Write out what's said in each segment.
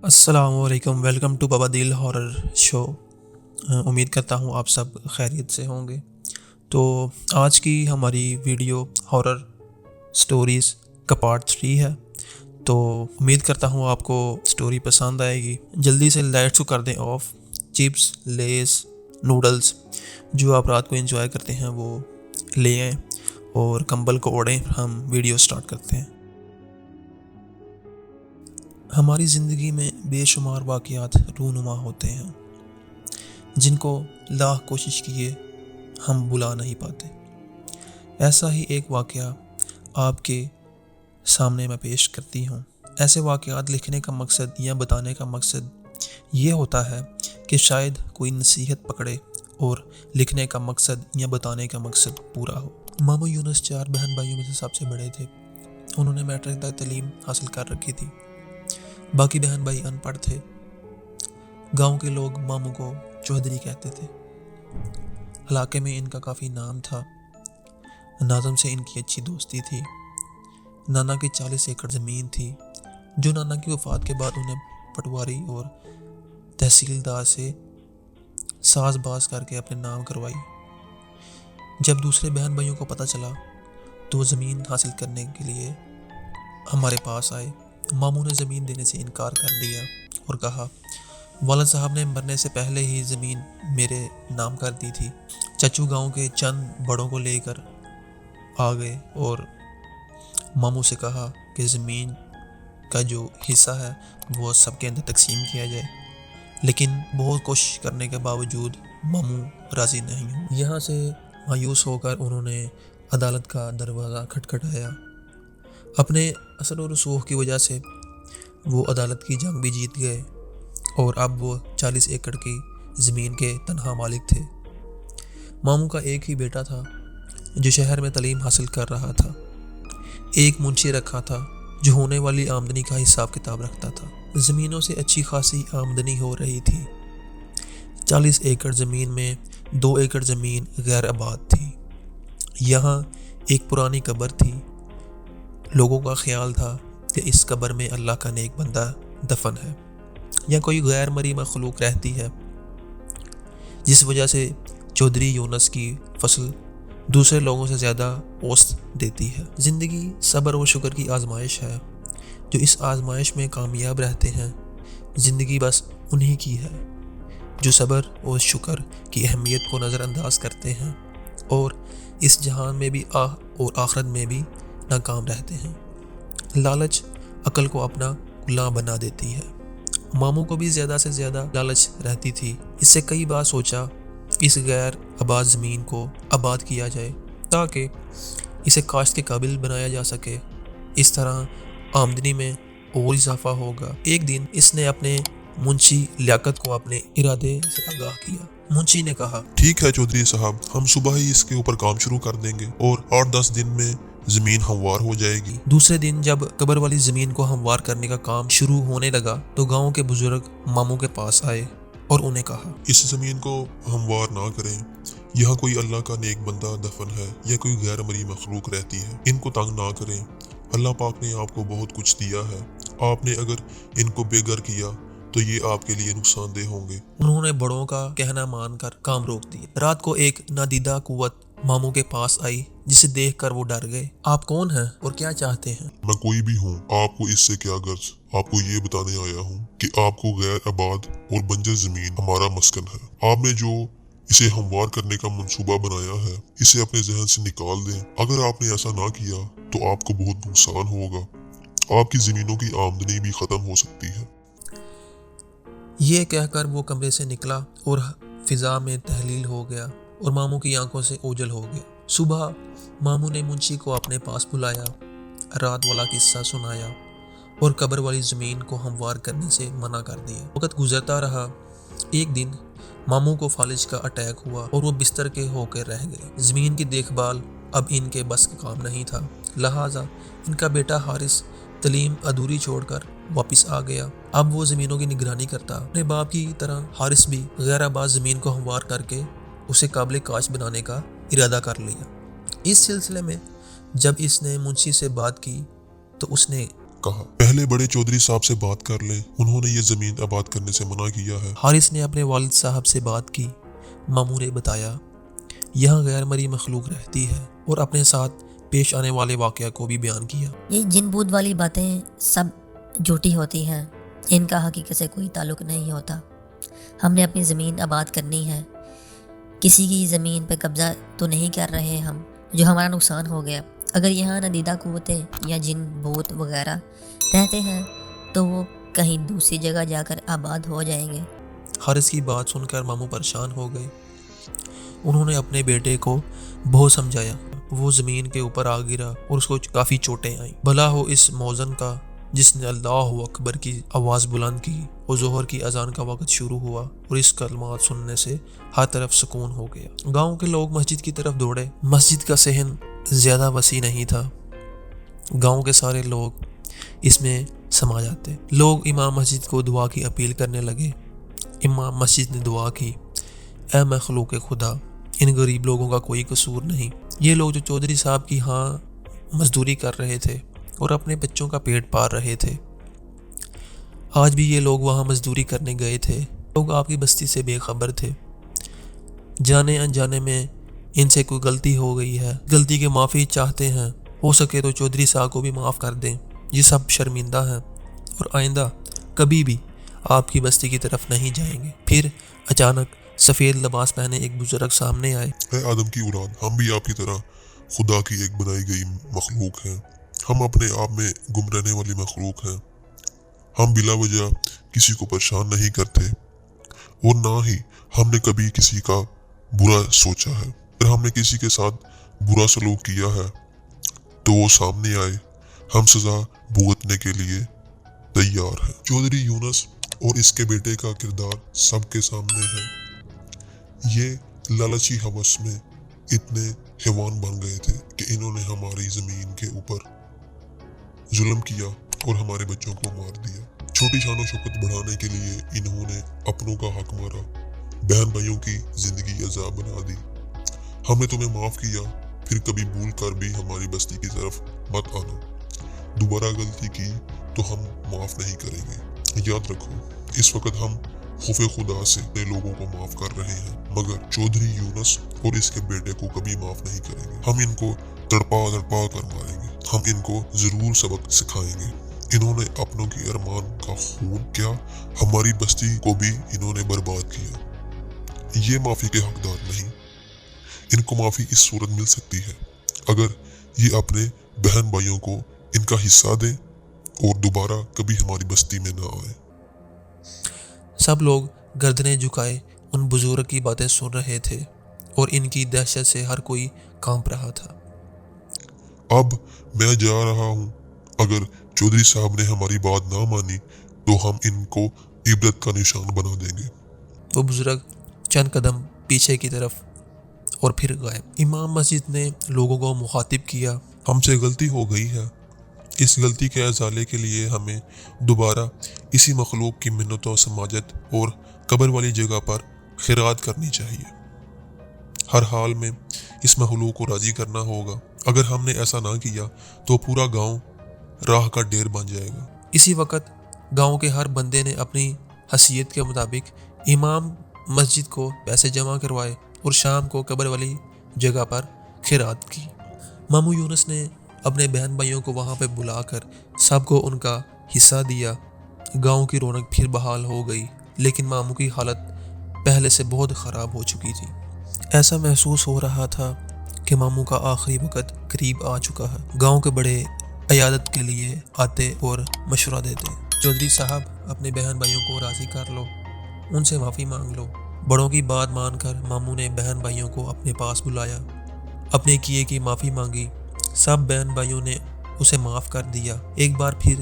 अस्सलाम वालेकुम, welcome to बाबा दिल हॉरर शो। उम्मीद करता हूँ आप सब खैरियत से होंगे। तो आज की हमारी वीडियो हॉरर स्टोरीज़ का पार्ट 3 है। तो उम्मीद करता हूँ आपको स्टोरी पसंद आएगी। जल्दी से लाइट्स को कर दें ऑफ। चिप्स, लेस, नूडल्स जो आप रात को एंजॉय करते हैं वो ले आएँ और कंबल को ओढ़ें। हम वीडियो स्टार्ट करते हैं। हमारी ज़िंदगी में बेशुमार वाक़यात रूनुमा होते हैं जिनको लाख कोशिश किए हम भुला नहीं पाते। ऐसा ही एक वाक़या आपके सामने मैं पेश करती हूँ। ऐसे वाक़यात लिखने का मकसद या बताने का मकसद ये होता है कि शायद कोई नसीहत पकड़े और लिखने का मकसद या बताने का मकसद पूरा हो। मामू यूनुस 4 बहन भाइयों में से सबसे बड़े थे। उन्होंने मैट्रिक तक तालीम हासिल कर रखी थी। बाकी बहन भाई अनपढ़ थे। गांव के लोग मामू को चौधरी कहते थे। इलाके में इनका काफ़ी नाम था। नाज़म से इनकी अच्छी दोस्ती थी। नाना की 40 एकड़ ज़मीन थी जो नाना की वफ़ात के बाद उन्हें पटवारी और तहसीलदार से साज़बाज़ करके अपने नाम करवाई। जब दूसरे बहन भाइयों को पता चला तो वो ज़मीन हासिल करने के लिए हमारे पास आए। मामू ने ज़मीन देने से इनकार कर दिया और कहा, वालिद साहब ने मरने से पहले ही ज़मीन मेरे नाम कर दी थी। चच्चू गांव के चंद बड़ों को लेकर आ गए और मामू से कहा कि ज़मीन का जो हिस्सा है वो सबके अंदर तकसीम किया जाए। लेकिन बहुत कोशिश करने के बावजूद मामू राज़ी नहीं हुए। यहाँ से मायूस होकर उन्होंने अदालत का दरवाज़ा खटखटाया। अपने असर और रसूख की वजह से वो अदालत की जंग भी जीत गए और अब वो 40 एकड़ की ज़मीन के तनहा मालिक थे। मामू का एक ही बेटा था जो शहर में तालीम हासिल कर रहा था। एक मुंशी रखा था जो होने वाली आमदनी का हिसाब किताब रखता था। ज़मीनों से अच्छी खासी आमदनी हो रही थी। 40 एकड़ ज़मीन में 2 एकड़ ज़मीन गैर आबाद थी। यहाँ एक पुरानी कब्र थी। लोगों का ख्याल था कि इस कब्र में अल्लाह का नेक बंदा दफन है या कोई गैर मरी मखलूक रहती है, जिस वजह से चौधरी यूनुस की फसल दूसरे लोगों से ज़्यादा औसत देती है। ज़िंदगी सब्र और शुक्र की आजमाइश है। जो इस आजमाइश में कामयाब रहते हैं, ज़िंदगी बस उन्हीं की है जो सब्र और शुक्र की अहमियत को नज़रअंदाज करते हैं और इस जहान में भी और आखिरत में भी नाकाम रहते हैं। लालच अकल को अपना गुलाम बना देती है। मामू को भी ज़्यादा से ज़्यादा लालच रहती थी। इससे कई बार सोचा इस गैर आबाद ज़मीन को आबाद किया जाए ताकि इसे काश्त के काबिल बनाया जा सके। इस तरह आमदनी में और इजाफा होगा। एक दिन इसने अपने मुंशी लियाकत को अपने इरादे से आगाह किया। मुंशी ने कहा, ठीक है चौधरी साहब, हम सुबह ही इसके ऊपर काम शुरू कर देंगे और 8-10 दिन में ज़मीन हमवार हो जाएगी। दूसरे दिन जब कब्र वाली ज़मीन को हमवार करने का काम शुरू होने लगा तो गांव के बुजुर्ग मामू के पास आए और उन्हें कहा, इस ज़मीन को हमवार ना करें। यहाँ कोई अल्लाह का नेक बंदा दफन है या कोई गैर मरी मखलूक रहती है। इनको तंग ना करें। अल्लाह पाक ने आपको बहुत कुछ दिया है। आपने अगर इनको बेघर किया तो ये आपके लिए नुकसानदेह होंगे। उन्होंने बड़ों का कहना मानकर काम रोक दिया। रात को एक नादीदा कुव्वत मामू के पास आई जिसे देखकर वो डर गए। आप कौन हैं और क्या चाहते हैं? मैं कोई भी हूँ, आपको इससे क्या गर्ज? आपको ये बताने आया हूँ कि आपको गैर आबाद और बंजर ज़मीन हमारा मस्कन है। आपने जो इसे हमवार करने का मंसूबा बनाया है, इसे अपने जहन से निकाल दें। अगर आपने ऐसा ना किया तो आपको बहुत नुकसान होगा। आपकी ज़मीनों की आमदनी भी ख़त्म हो सकती है। ये कहकर वो कमरे से निकला और फिजा में तहलील हो गया और मामू की आंखों से ओझल हो गया। सुबह मामू ने मुंशी को अपने पास बुलाया, रात वाला किस्सा सुनाया और कब्र वाली ज़मीन को हमवार करने से मना कर दिया। वक्त गुजरता रहा। एक दिन मामू को फालिज का अटैक हुआ और वो बिस्तर के होकर रह गए। ज़मीन की देखभाल अब इनके बस का काम नहीं था। लिहाजा इनका बेटा हारिस तालीम अधूरी छोड़कर واپس آ گیا۔ اب وہ زمینوں کی نگرانی کرتا۔ اپنے باپ کی طرح حارث بھی غیر آباد زمین کو ہموار کر کے اسے قابل کاشت بنانے کا ارادہ کر لیا۔ اس سلسلے میں جب اس نے منشی سے بات کی تو اس نے کہا پہلے بڑے چودھری صاحب سے بات کر لیں، انہوں نے یہ زمین آباد کرنے سے منع کیا ہے۔ حارث نے اپنے والد صاحب سے بات کی۔ ماموں نے بتایا یہاں غیر مرئی مخلوق رہتی ہے اور اپنے ساتھ پیش آنے والے واقعہ کو بھی بیان کیا۔ یہ جن بوت والی باتیں سب جھوٹی ہوتی ہیں، ان کا حقیقت سے کوئی تعلق نہیں ہوتا۔ ہم نے اپنی زمین آباد کرنی ہے، کسی کی زمین پہ قبضہ تو نہیں کر رہے ہم جو ہمارا نقصان ہو گیا۔ اگر یہاں ندیدہ قوتیں یا جن بوت وغیرہ رہتے ہیں تو وہ کہیں دوسری جگہ جا کر آباد ہو جائیں گے۔ حارث کی بات سن کر ماموں پریشان ہو گئے۔ انہوں نے اپنے بیٹے کو بہت سمجھایا۔ وہ زمین کے اوپر آ گرا اور اس کو کافی چوٹیں آئیں۔ بھلا ہو اس موزن کا جس نے اللہ اکبر کی آواز بلند کی اور ظہر کی اذان کا وقت شروع ہوا اور اس کلمات سننے سے ہر طرف سکون ہو گیا۔ گاؤں کے لوگ مسجد کی طرف دوڑے۔ مسجد کا صحن زیادہ وسیع نہیں تھا، گاؤں کے سارے لوگ اس میں سما جاتے۔ لوگ امام مسجد کو دعا کی اپیل کرنے لگے۔ امام مسجد نے دعا کی، اے مخلوق خدا، ان غریب لوگوں کا کوئی قصور نہیں۔ یہ لوگ جو چودھری صاحب کی ہاں مزدوری کر رہے تھے اور اپنے بچوں کا پیٹ پال رہے تھے، آج بھی یہ لوگ وہاں مزدوری کرنے گئے تھے۔ لوگ آپ کی بستی سے بے خبر تھے۔ جانے انجانے میں ان سے کوئی غلطی ہو گئی ہے، غلطی کی معافی چاہتے ہیں، ہو سکے تو چودھری صاحب کو بھی معاف کر دیں۔ یہ سب شرمندہ ہیں اور آئندہ کبھی بھی آپ کی بستی کی طرف نہیں جائیں گے۔ پھر اچانک سفید لباس پہنے ایک بزرگ سامنے آئے۔ اے آدم کی اولاد، ہم بھی آپ کی طرح خدا کی ایک بنائی گئی مخلوق ہیں۔ ہم اپنے آپ میں گم رہنے والی مخلوق ہیں۔ ہم بلا وجہ کسی کو پریشان نہیں کرتے اور نہ ہی ہم نے کبھی کسی کا برا سوچا ہے۔ اگر ہم نے کسی کے ساتھ برا سلوک کیا ہے تو وہ سامنے آئے، ہم سزا بھگتنے کے لیے تیار ہیں۔ چودھری یونس اور اس کے بیٹے کا کردار سب کے سامنے ہے۔ یہ لالچی ہوس میں اتنے حیوان بن گئے تھے کہ انہوں نے ہماری زمین کے اوپر ظلم کیا اور ہمارے بچوں کو مار دیا۔ چھوٹی شان و شوکت بڑھانے کے لیے انہوں نے اپنوں کا حق مارا، بہن بھائیوں کی زندگی عذاب بنا دی۔ ہم نے تمہیں معاف کیا، پھر کبھی بھول کر بھی ہماری بستی کی طرف مت آنا۔ دوبارہ غلطی کی تو ہم معاف نہیں کریں گے۔ یاد رکھو، اس وقت ہم خوف خدا سے اپنے لوگوں کو معاف کر رہے ہیں، مگر چودھری یونس اور اس کے بیٹے کو کبھی معاف نہیں کریں گے۔ ہم ان کو تڑپا کر ماریں گے۔ ہم ان کو ضرور سبق سکھائیں گے۔ انہوں نے اپنوں کی ارمان کا خون کیا، ہماری بستی کو بھی انہوں نے برباد کیا۔ یہ معافی کے حقدار نہیں۔ ان کو معافی اس صورت مل سکتی ہے اگر یہ اپنے بہن بھائیوں کو ان کا حصہ دیں اور دوبارہ کبھی ہماری بستی میں نہ آئے۔ سب لوگ گردنیں جھکائے ان بزرگ کی باتیں سن رہے تھے اور ان کی دہشت سے ہر کوئی کانپ رہا تھا۔ اب میں جا رہا ہوں، اگر چودھری صاحب نے ہماری بات نہ مانی تو ہم ان کو عبرت کا نشان بنا دیں گے۔ وہ بزرگ چند قدم پیچھے کی طرف اور پھر غائب۔ امام مسجد نے لوگوں کو مخاطب کیا، ہم سے غلطی ہو گئی ہے، اس غلطی کے ازالے کے لیے ہمیں دوبارہ اسی مخلوق کی منت و سماجت اور قبر والی جگہ پر خیرات کرنی چاہیے۔ ہر حال میں اس مخلوق کو راضی کرنا ہوگا۔ اگر ہم نے ایسا نہ کیا تو پورا گاؤں راہ کا ڈیر بن جائے گا۔ اسی وقت گاؤں کے ہر بندے نے اپنی حیثیت کے مطابق امام مسجد کو پیسے جمع کروائے اور شام کو قبر والی جگہ پر خیرات کی۔ ماموں یونس نے اپنے بہن بھائیوں کو وہاں پہ بلا کر سب کو ان کا حصہ دیا۔ گاؤں کی رونق پھر بحال ہو گئی، لیکن ماموں کی حالت پہلے سے بہت خراب ہو چکی تھی۔ ایسا محسوس ہو رہا تھا کہ ماموں کا آخری وقت قریب آ چکا ہے۔ گاؤں کے بڑے عیادت کے لیے آتے اور مشورہ دیتے، چودھری صاحب اپنے بہن بھائیوں کو راضی کر لو، ان سے معافی مانگ لو۔ بڑوں کی بات مان کر ماموں نے بہن بھائیوں کو اپنے پاس بلایا، اپنے کیے کی معافی مانگی۔ سب بہن بھائیوں نے اسے معاف کر دیا۔ ایک بار پھر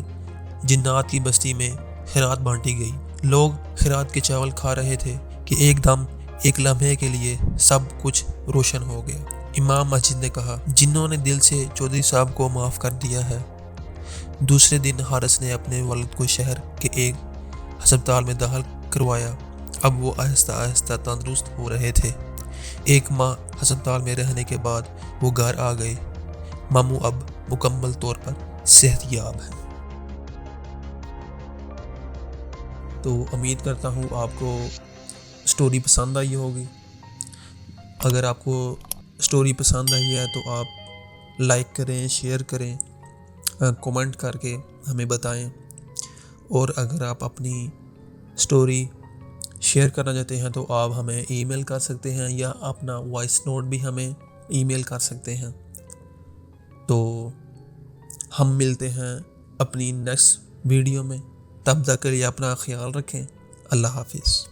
جنات کی بستی میں خیرات بانٹی گئی۔ لوگ خیرات کے چاول کھا رہے تھے کہ ایک دم ایک لمحے کے لیے سب کچھ روشن ہو گیا۔ امام مسجد نے کہا، جنہوں نے دل سے چودھری صاحب کو معاف کر دیا ہے दूसरे दिन हारिस ने अपने वालिद को शहर के एक हस्पताल में दाखिल करवाया। अब वो आहिस्ता आहिस्ता तंदुरुस्त हो रहे थे। एक माह हस्पताल में रहने के बाद वो घर आ गए। मामू अब मुकम्मल तौर पर सेहतयाब हैं। तो उम्मीद करता हूँ आपको स्टोरी पसंद आई होगी। अगर आपको स्टोरी पसंद आई है तो आप लाइक करें, शेयर करें, कमेंट करके हमें बताएं। और अगर आप अपनी स्टोरी शेयर करना चाहते हैं तो आप हमें ईमेल कर सकते हैं या अपना वॉइस नोट भी हमें ईमेल कर सकते हैं। तो हम मिलते हैं अपनी नेक्स्ट वीडियो में। तब तक के लिए अपना ख्याल रखें। अल्लाह हाफिज़।